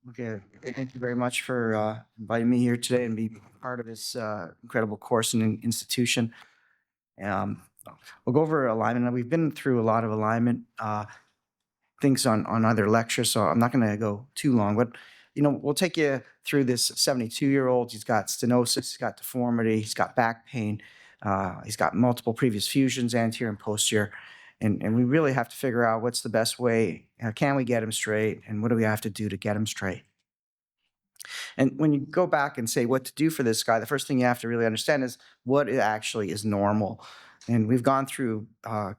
Okay, thank you very much for inviting me here today and be part of this incredible course and institution. Um, we'll go over alignment. Now, we've been through a lot of alignment things on other lectures, so I'm not going to go too long. But we'll take you through this 72-year-old. He's got stenosis, he's got deformity, he's got back pain, he's got multiple previous fusions, anterior and posterior. And we really have to figure out what's the best way. Can we get him straight? And what do we have to do to get him straight? And when you go back and say what to do for this guy, the first thing you have to really understand is what actually is normal. And we've gone through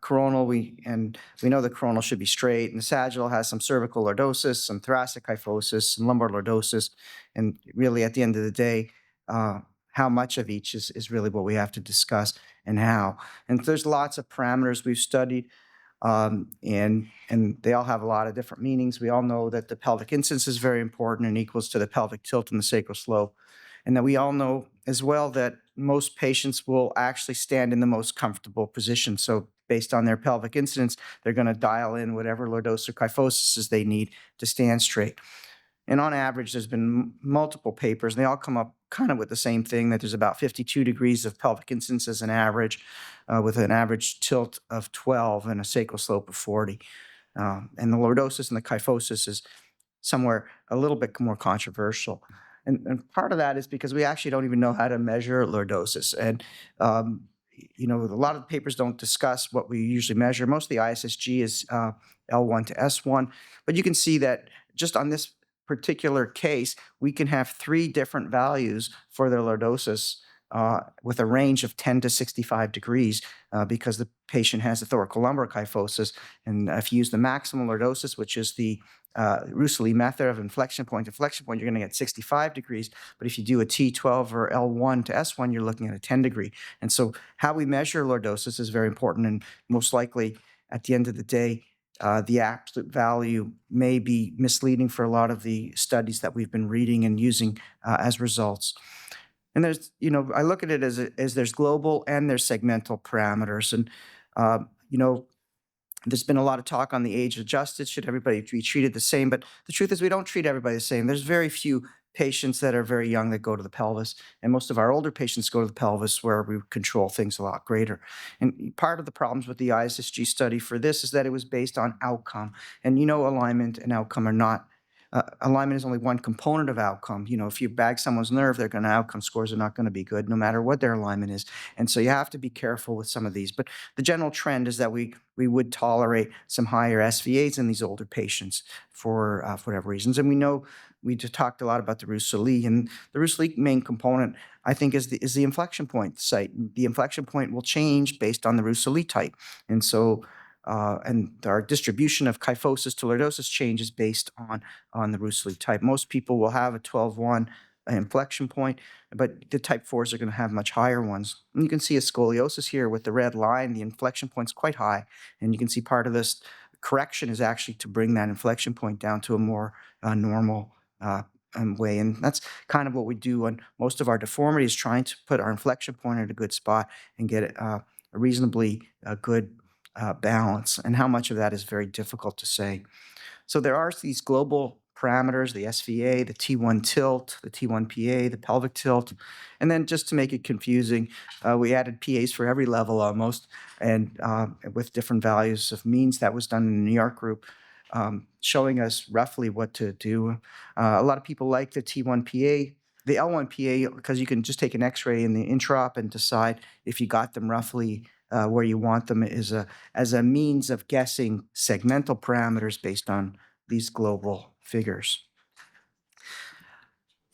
coronal, and we know the coronal should be straight, and the sagittal has some cervical lordosis, some thoracic kyphosis, and lumbar lordosis. And really, at the end of the day, how much of each is really what we have to discuss and how. And there's lots of parameters we've studied. And they all have a lot of different meanings. We all know that the pelvic incidence is very important and equals to the pelvic tilt and the sacral slope. And that we all know as well that most patients will actually stand in the most comfortable position. So based on their pelvic incidence, they're going to dial in whatever lordosis or kyphosis they need to stand straight. And on average, there's been multiple papers, and they all come up kind of with the same thing, that there's about 52 degrees of pelvic incidence as an average, with an average tilt of 12 and a sacral slope of 40. And the lordosis and the kyphosis is somewhere a little bit more controversial. And part of that is because we actually don't even know how to measure lordosis. And a lot of the papers don't discuss what we usually measure. Most of the ISSG is L1 to S1, but you can see that just on this particular case, we can have three different values for the lordosis with a range of 10 to 65 degrees because the patient has a thoracolumbar kyphosis. And if you use the maximal lordosis, which is the Rousseli method of inflection point to inflection point, you're going to get 65 degrees. But if you do a T12 or L1 to S1, you're looking at a 10 degree. And so how we measure lordosis is very important. And most likely, at the end of the day, the absolute value may be misleading for a lot of the studies that we've been reading and using as results. And there's, I look at it as there's global and there's segmental parameters. And, uh, you know, there's been a lot of talk on the age adjusted. Should everybody be treated the same? But the truth is, we don't treat everybody the same. There's very few patients that are very young that go to the pelvis. And most of our older patients go to the pelvis where we control things a lot greater. And part of the problems with the ISSG study for this is that it was based on outcome. And alignment and outcome are not alignment is only one component of outcome. If you bag someone's nerve, their outcome scores are not going to be good, no matter what their alignment is. And so you have to be careful with some of these. But the general trend is that we would tolerate some higher SVAs in these older patients for whatever reasons. And we know we just talked a lot about the Rousseli, and the Rousseli main component, I think, is the inflection point site. The inflection point will change based on the Rousseli type, and so. And our distribution of kyphosis to lordosis changes based on the Rousseli type. Most people will have a 12-1 inflection point, but the type 4s are going to have much higher ones. And you can see a scoliosis here with the red line. The inflection point's quite high, and you can see part of this correction is actually to bring that inflection point down to a more normal way. And that's kind of what we do on most of our deformities, trying to put our inflection point at a good spot and get a reasonably good balance. And how much of that is very difficult to say. So there are these global parameters, the SVA, the T1 tilt, the T1 PA, the pelvic tilt. And then just to make it confusing, we added PAs for every level almost, and with different values of means. That was done in the New York group, showing us roughly what to do. A lot of people like the T1 PA. The L1 PA, because you can just take an X-ray in the intraop and decide if you got them roughly where you want them, as a means of guessing segmental parameters based on these global figures.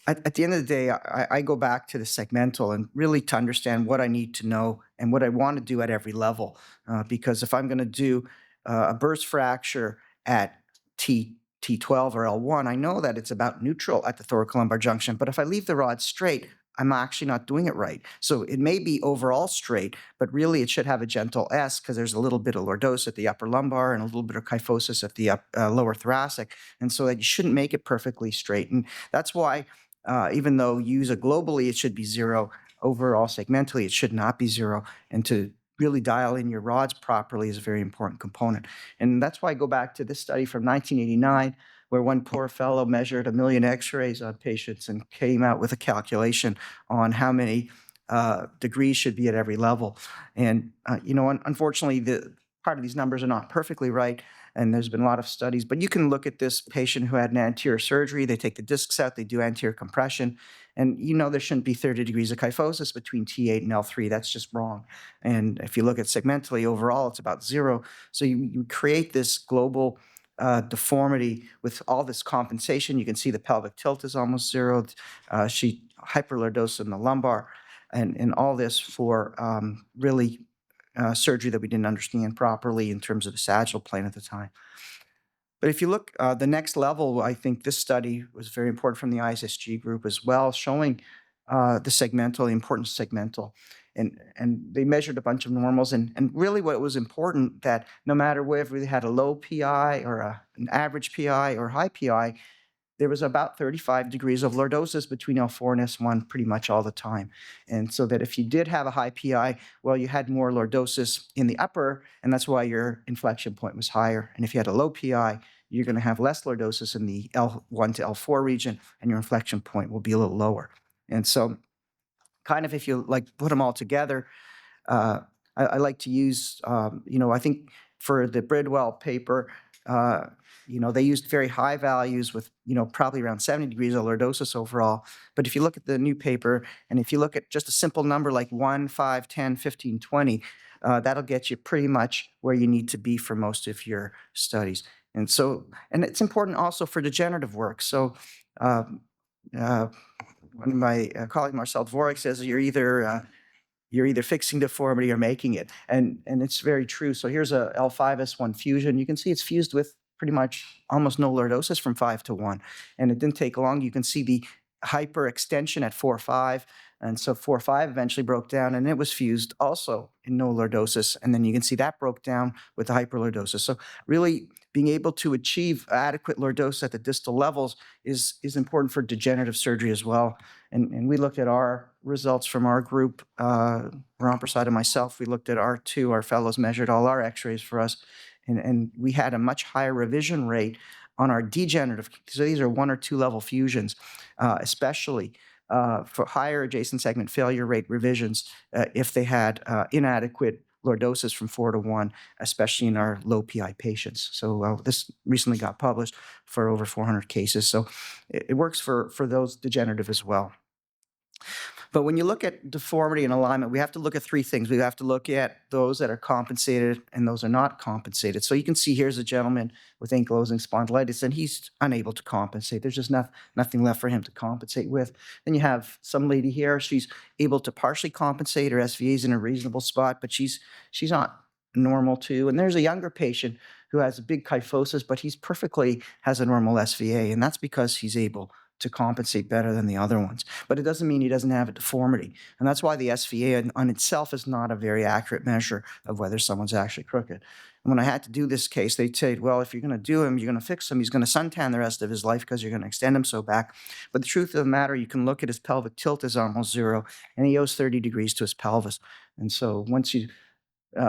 At the end of the day, I go back to the segmental and really to understand what I need to know and what I want to do at every level. Because if I'm going to do a burst fracture at T12 or L1, I know that it's about neutral at the thoracolumbar junction. But if I leave the rod straight, I'm actually not doing it right. So it may be overall straight, but really it should have a gentle S because there's a little bit of lordosis at the upper lumbar and a little bit of kyphosis at the lower thoracic. And so that you shouldn't make it perfectly straight. And that's why even though you use it globally, it should be zero. Overall, segmentally, it should not be zero. And to really dial in your rods properly is a very important component. And that's why I go back to this study from 1989, where one poor fellow measured 1 million x-rays on patients and came out with a calculation on how many degrees should be at every level. And, unfortunately, the part of these numbers are not perfectly right, and there's been a lot of studies, but you can look at this patient who had an anterior surgery. They take the discs out, they do anterior compression, and there shouldn't be 30 degrees of kyphosis between T8 and L3. That's just wrong. And if you look at segmentally overall, it's about 0. So you create this global deformity with all this compensation. You can see the pelvic tilt is almost 0. She hyperlordosis in the lumbar, and all this for really surgery that we didn't understand properly in terms of the sagittal plane at the time. But if you look the next level, I think this study was very important from the ISSG group as well, showing the segmental, the importance of segmental. And they measured a bunch of normals. And really what was important that no matter whether we had a low PI or an average PI or high PI, there was about 35 degrees of lordosis between L4 and S1 pretty much all the time. And so that if you did have a high PI, well, you had more lordosis in the upper, and that's why your inflection point was higher. And if you had a low PI, you're going to have less lordosis in the L1 to L4 region, and your inflection point will be a little lower. And so kind of if you put them all together, I like to use, I think for the Bridwell paper, they used very high values with, probably around 70 degrees of lordosis overall. But if you look at the new paper, and if you look at just a simple number like 1, 5, 10, 15, 20, that'll get you pretty much where you need to be for most of your studies. And it's important also for degenerative work. So one of my colleague, Marcel Dvorak, says you're either fixing deformity or making it. And it's very true. So here's a L5S1 fusion. You can see it's fused with pretty much almost no lordosis from 5 to 1. And it didn't take long. You can see the hyperextension at 4-5. And so 4-5 eventually broke down, and it was fused also in no lordosis. And then you can see that broke down with the hyperlordosis. So really being able to achieve adequate lordosis at the distal levels is important for degenerative surgery as well. And we looked at our results from our group, Ron Prasad and myself. We looked at our fellows measured all our x-rays for us, and we had a much higher revision rate on our degenerative. So these are 1 or 2 level fusions, especially for higher adjacent segment failure rate revisions if they had inadequate lordosis from 4 to 1, especially in our low PI patients. So this recently got published for over 400 cases. So it works for those degenerative as well. But when you look at deformity and alignment, we have to look at 3 things. We have to look at those that are compensated and those are not compensated. So you can see here's a gentleman with ankylosing spondylitis, and he's unable to compensate. There's just nothing left for him to compensate with. Then you have some lady here. She's able to partially compensate. Her SVA is in a reasonable spot, but she's not normal too. And there's a younger patient who has a big kyphosis, but he's perfectly has a normal SVA, and that's because he's able to compensate better than the other ones. But it doesn't mean he doesn't have a deformity. And that's why the SVA on itself is not a very accurate measure of whether someone's actually crooked. And when I had to do this case, they said, well, if you're going to do him, you're going to fix him, he's going to suntan the rest of his life because you're going to extend him so back. But the truth of the matter, you can look at his pelvic tilt is almost 0, and he owes 30 degrees to his pelvis. And so once you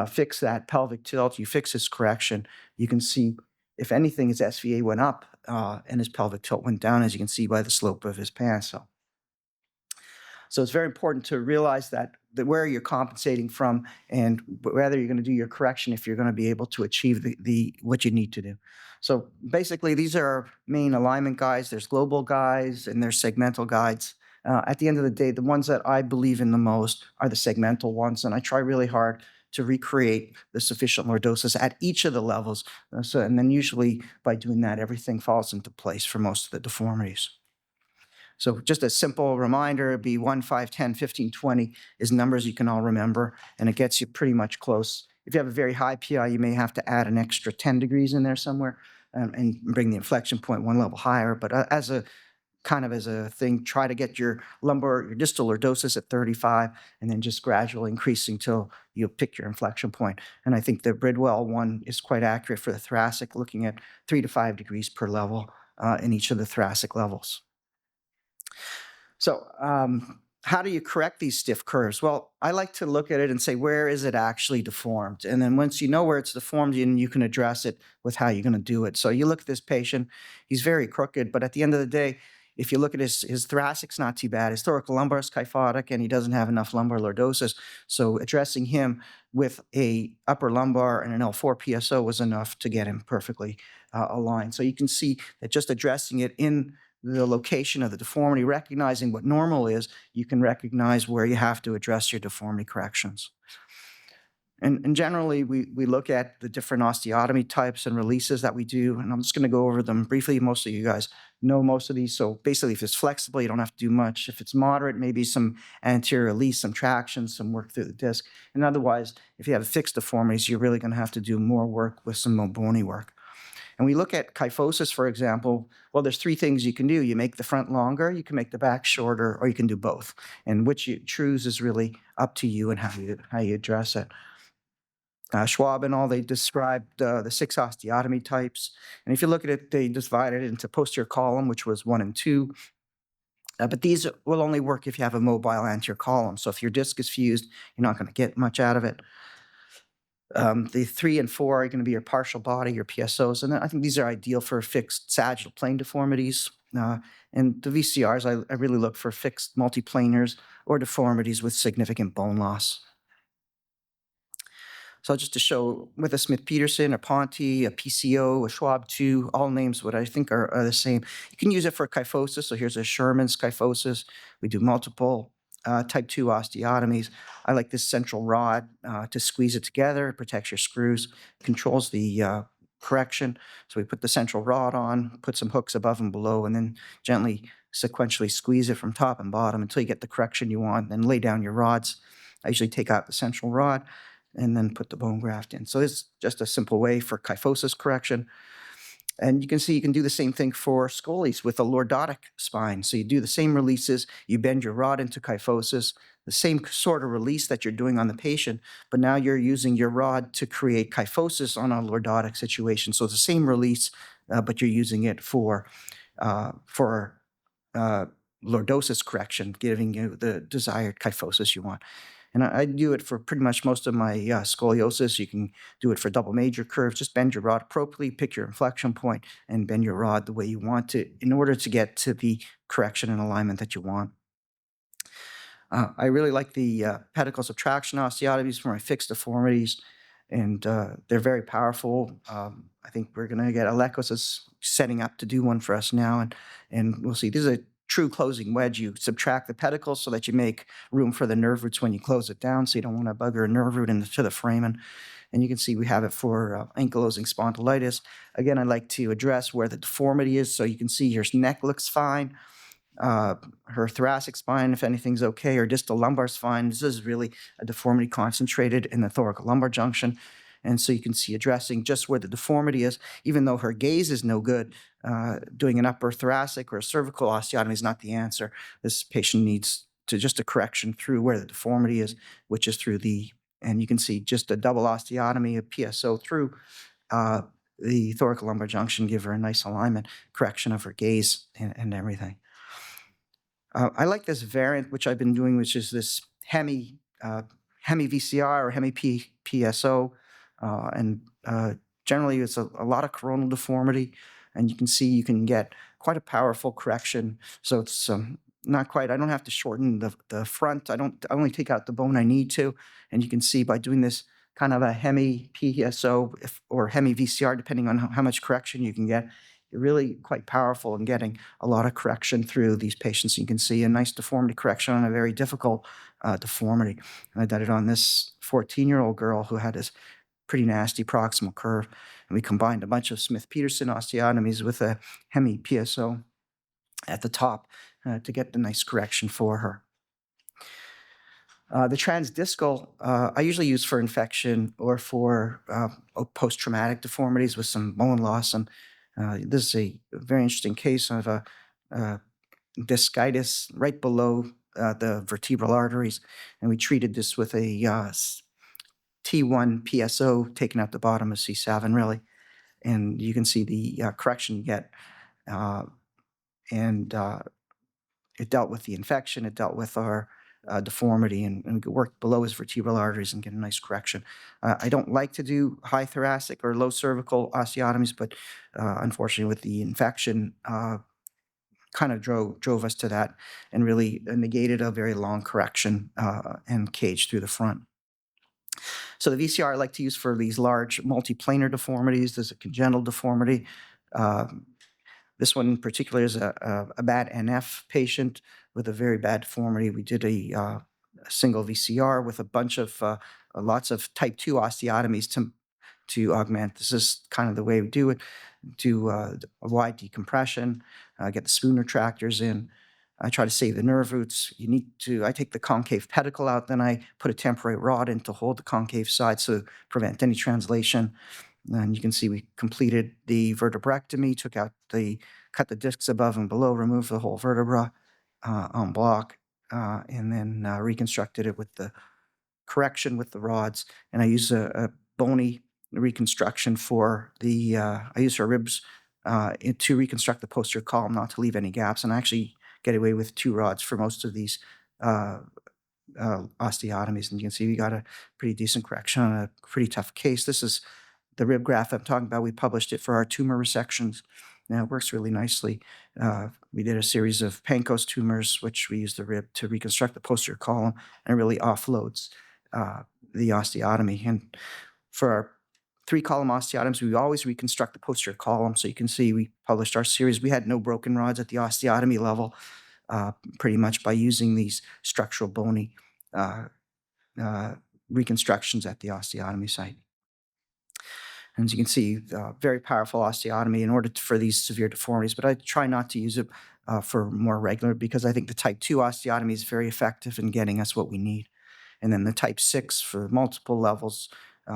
fix that pelvic tilt, you fix his correction, you can see, if anything, his SVA went up and his pelvic tilt went down, as you can see by the slope of his pants. So it's very important to realize that where you're compensating from and whether you're going to do your correction if you're going to be able to achieve what you need to do. So basically, these are our main alignment guides. There's global guides and there's segmental guides. At the end of the day, the ones that I believe in the most are the segmental ones, and I try really hard to recreate the sufficient lordosis at each of the levels. And then usually by doing that, everything falls into place for most of the deformities. So just a simple reminder, it'd be 1, 5, 10, 15, 20 is numbers you can all remember, and it gets you pretty much close. If you have a very high PI, you may have to add an extra 10 degrees in there somewhere and bring the inflection point 1 level higher. But as a thing, try to get your distal lordosis at 35, and then just gradually increasing till you pick your inflection point. And I think the Bridwell one is quite accurate for the thoracic, looking at 3 to 5 degrees per level in each of the thoracic levels. So how do you correct these stiff curves? Well, I like to look at it and say, where is it actually deformed? And then once you know where it's deformed, you can address it with how you're going to do it. So you look at this patient, he's very crooked, but at the end of the day, if you look at his thoracic's not too bad. His thoracolumbar is kyphotic, and he doesn't have enough lumbar lordosis. So addressing him with a upper lumbar and an L4 PSO was enough to get him perfectly aligned. So you can see that just addressing it in the location of the deformity, recognizing what normal is, you can recognize where you have to address your deformity corrections. And generally, we look at the different osteotomy types and releases that we do, and I'm just going to go over them briefly. Most of you guys know most of these. So basically, if it's flexible, you don't have to do much. If it's moderate, maybe some anterior release, some traction, some work through the disc. And otherwise, if you have fixed deformities, you're really going to have to do more work with some more bony work. And we look at kyphosis, for example. Well, there's three things you can do. You make the front longer, you can make the back shorter, or you can do both. And which you choose is really up to you and how you address it. Schwab and all, they described the 6 osteotomy types. And if you look at it, they divided it into posterior column, which was 1 and 2. But these will only work if you have a mobile anterior column. So if your disc is fused, you're not going to get much out of it. The 3 and 4 are going to be your partial body, your PSOs, and I think these are ideal for fixed sagittal plane deformities. And the VCRs, I really look for fixed multiplanars or deformities with significant bone loss. So just to show with a Smith-Peterson, a Ponte, a PCO, a Schwab 2, all names what I think are the same. You can use it for kyphosis. So here's a Sherman's kyphosis. We do multiple type 2 osteotomies. I like this central rod to squeeze it together. It protects your screws, controls the correction. So we put the central rod on, put some hooks above and below, and then gently sequentially squeeze it from top and bottom until you get the correction you want. Then lay down your rods. I usually take out the central rod and then put the bone graft in. So it's just a simple way for kyphosis correction. And you can see you can do the same thing for scoliosis with a lordotic spine. So you do the same releases, you bend your rod into kyphosis, the same sort of release that you're doing on the patient, but now you're using your rod to create kyphosis on a lordotic situation. So it's the same release, but you're using it for lordosis correction, giving you the desired kyphosis you want. And I do it for pretty much most of my scoliosis. You can do it for double major curves. Just bend your rod appropriately, pick your inflection point, and bend your rod the way you want to in order to get to the correction and alignment that you want. I really like the pedicle subtraction osteotomies for my fixed deformities, and they're very powerful. I think we're going to get Alekos is setting up to do one for us now, and we'll see. This is a true closing wedge. You subtract the pedicle so that you make room for the nerve roots when you close it down, so you don't want to bugger a nerve root into the foramen. And you can see we have it for ankylosing spondylitis. Again, I like to address where the deformity is, so you can see your neck looks fine. Her thoracic spine, if anything's okay, her distal lumbar spine. This is really a deformity concentrated in the thoracolumbar junction. And so you can see addressing just where the deformity is, even though her gaze is no good, doing an upper thoracic or a cervical osteotomy is not the answer. This patient needs to just a correction through where the deformity is, which is through and you can see just a double osteotomy, a PSO through the thoracolumbar junction, give her a nice alignment, correction of her gaze and everything. I like this variant, which I've been doing, which is this Hemi VCR or Hemi PSO. And generally, it's a lot of coronal deformity. And you can see you can get quite a powerful correction. So it's not quite, I don't have to shorten the front. I only take out the bone I need to. And you can see by doing this kind of a Hemi PSO or Hemi VCR, depending on how much correction you can get, you're really quite powerful in getting a lot of correction through these patients. You can see a nice deformity correction on a very difficult deformity. And I did it on this 14-year-old girl who had this pretty nasty proximal curve. And we combined a bunch of Smith-Peterson osteotomies with a Hemi PSO at the top to get the nice correction for her. The transdiscal, I usually use for infection or for post-traumatic deformities with some bone loss. And this is a very interesting case of a discitis right below the vertebral arteries. And we treated this with a T1 PSO, taking out the bottom of C7, really. And you can see the correction you get. And it dealt with the infection, it dealt with our deformity, and worked below his vertebral arteries and get a nice correction. I don't like to do high thoracic or low cervical osteotomies, but unfortunately, with the infection, kind of drove us to that and really negated a very long correction and cage through the front. So the VCR I like to use for these large multiplanar deformities. There's a congenital deformity. Um, this one in particular is a bad NF patient with a very bad deformity. We did a single VCR with a bunch of lots of type 2 osteotomies to augment. This is kind of the way we do it. Do a wide decompression, get the spoon retractors in. I try to save the nerve roots. I take the concave pedicle out, then I put a temporary rod in to hold the concave side to prevent any translation. And you can see we completed the vertebrectomy, cut the discs above and below, removed the whole vertebra en bloc, and then reconstructed it with the correction with the rods. And I use a bony reconstruction for I use her ribs to reconstruct the posterior column, not to leave any gaps. And I actually get away with 2 rods for most of these osteotomies. And you can see we got a pretty decent correction on a pretty tough case. This is the rib graft I'm talking about. We published it for our tumor resections. Now it works really nicely. We did a series of Pancoast tumors, which we used the rib to reconstruct the posterior column, and really offloads the osteotomy. And for our 3-column osteotomies, we always reconstruct the posterior column. So you can see we published our series. We had no broken rods at the osteotomy level, pretty much by using these structural bony reconstructions at the osteotomy site. And as you can see, very powerful osteotomy in order for these severe deformities, but I try not to use it for more regular, because I think the type 2 osteotomy is very effective in getting us what we need. And then the type 6 for multiple levels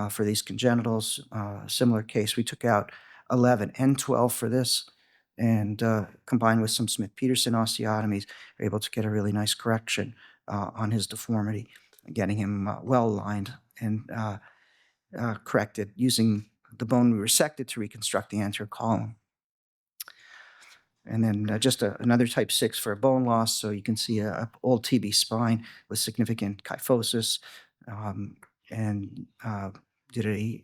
for these congenitals, similar case, we took out 11 and 12 for this, and combined with some Smith-Peterson osteotomies, we're able to get a really nice correction on his deformity, getting him well aligned and corrected using the bone we resected to reconstruct the anterior column. And then just another type 6 for a bone loss. So you can see a old TB spine with significant kyphosis, and did a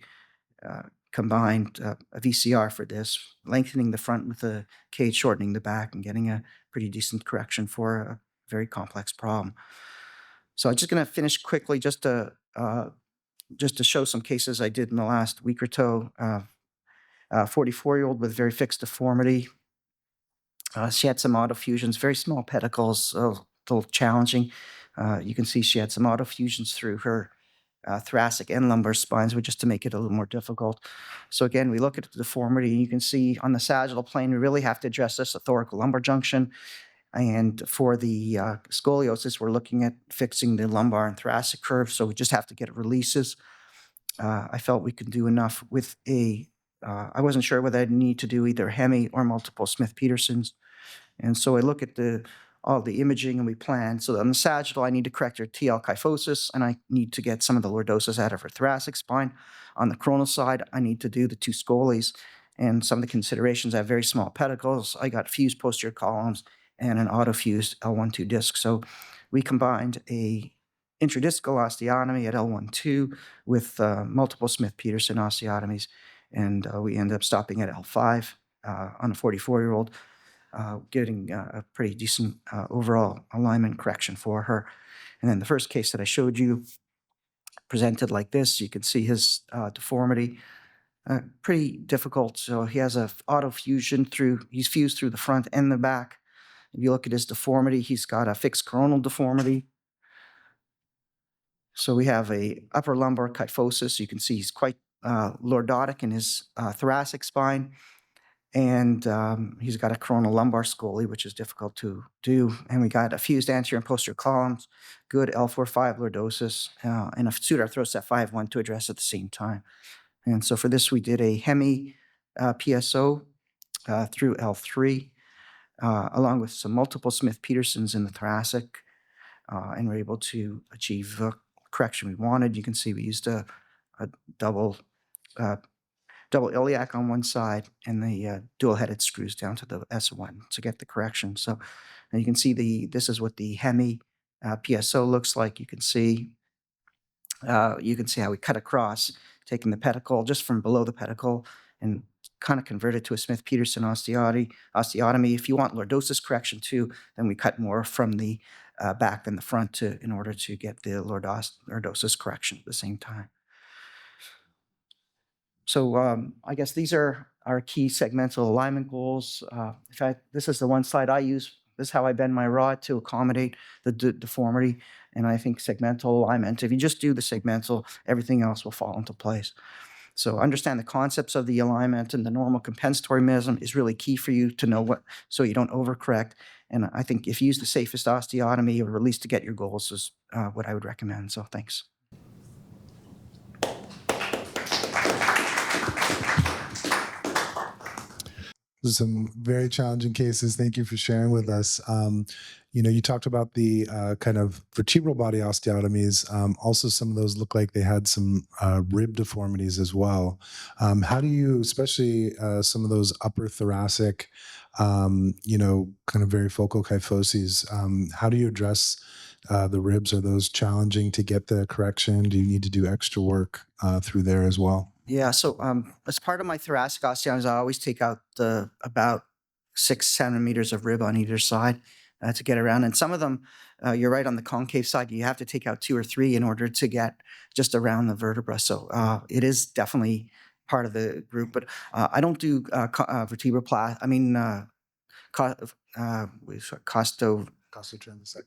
combined a VCR for this, lengthening the front with a cage, shortening the back, and getting a pretty decent correction for a very complex problem. So I'm just going to finish quickly just to show some cases I did in the last week or so. 44-year-old with very fixed deformity. She had some autofusions, very small pedicles, a little challenging. You can see she had some autofusions through her thoracic and lumbar spines, just to make it a little more difficult. So again, we look at the deformity, and you can see on the sagittal plane, we really have to address this thoracolumbar junction. And for the scoliosis, we're looking at fixing the lumbar and thoracic curve, so we just have to get releases. I felt we could do enough with I wasn't sure whether I'd need to do either hemi or multiple Smith-Petersons. And so I look at all the imaging, and we plan. So on the sagittal, I need to correct her TL kyphosis, and I need to get some of the lordosis out of her thoracic spine. On the coronal side, I need to do the 2 scolies. And some of the considerations, I have very small pedicles. I got fused posterior columns and an autofused L1-2 disc. So we combined a intradiscal osteotomy at L1-2 with multiple Smith-Peterson osteotomies, and we ended up stopping at L5 on a 44-year-old, getting a pretty decent overall alignment correction for her. And then the first case that I showed you presented like this. You can see his deformity, pretty difficult. So he has a autofusion he's fused through the front and the back. If you look at his deformity, he's got a fixed coronal deformity. So we have a upper lumbar kyphosis. You can see he's quite lordotic in his thoracic spine. And he's got a coronal lumbar scoli, which is difficult to do. And we got a fused anterior and posterior columns, good L4-5 lordosis, and a pseudoarthrosis at 5-1 to address at the same time. And so for this, we did a hemi PSO through L3, along with some multiple Smith-Petersons in the thoracic, and we're able to achieve the correction we wanted. You can see we used a double double iliac on one side and the dual-headed screws down to the S1 to get the correction. So and you can see this is what the hemi PSO looks like. You can see how we cut across, taking the pedicle just from below the pedicle and kind of convert it to a Smith-Peterson osteotomy. If you want lordosis correction too, then we cut more from the back than the front in order to get the lordosis correction at the same time. So I guess these are our key segmental alignment goals. In fact, this is the one slide I use. This is how I bend my rod to accommodate the deformity. And I think segmental alignment, if you just do the segmental, everything else will fall into place. So understand the concepts of the alignment and the normal compensatory mechanism is really key for you to know what, so you don't overcorrect. And I think if you use the safest osteotomy or at least to get your goals is what I would recommend. So thanks. Some very challenging cases. Thank you for sharing with us. You talked about the kind of vertebral body osteotomies. Also, some of those look like they had some rib deformities as well. How do you, especially some of those upper thoracic, kind of very focal kyphoses, how do you address the ribs? Are those challenging to get the correction? Do you need to do extra work through there as well? Yeah, so as part of my thoracic osteotomies, I always take out about 6 centimeters of rib on either side to get around. And some of them, you're right, on the concave side, you have to take out 2 or 3 in order to get just around the vertebra. So it is definitely part of the group. But I don't do vertebroplasty. I mean, costo.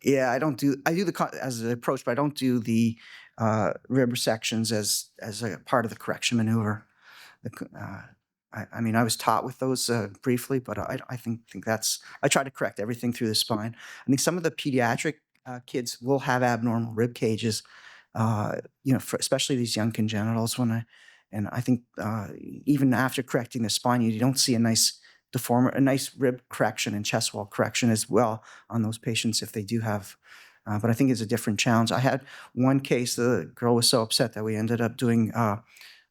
Yeah, I do as an approach, but I don't do the rib resections as a part of the correction maneuver. I mean, I was taught with those briefly, but I think I try to correct everything through the spine. I think some of the pediatric kids will have abnormal rib cages, especially these young congenitals. And I think even after correcting the spine, you don't see a nice rib correction and chest wall correction as well on those patients if they do have. But I think it's a different challenge. I had one case, the girl was so upset that we ended up doing.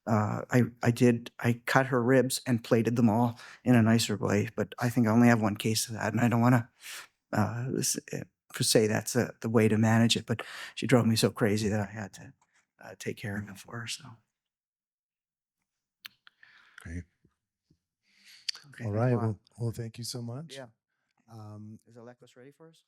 I cut her ribs and plated them all in a nicer way. But I think I only have one case of that, and I don't want to say that's the way to manage it. But she drove me so crazy that I had to take care of it for her. So. Great. Okay, All right. Well, thank you so much. Yeah. Is Alekos ready for us?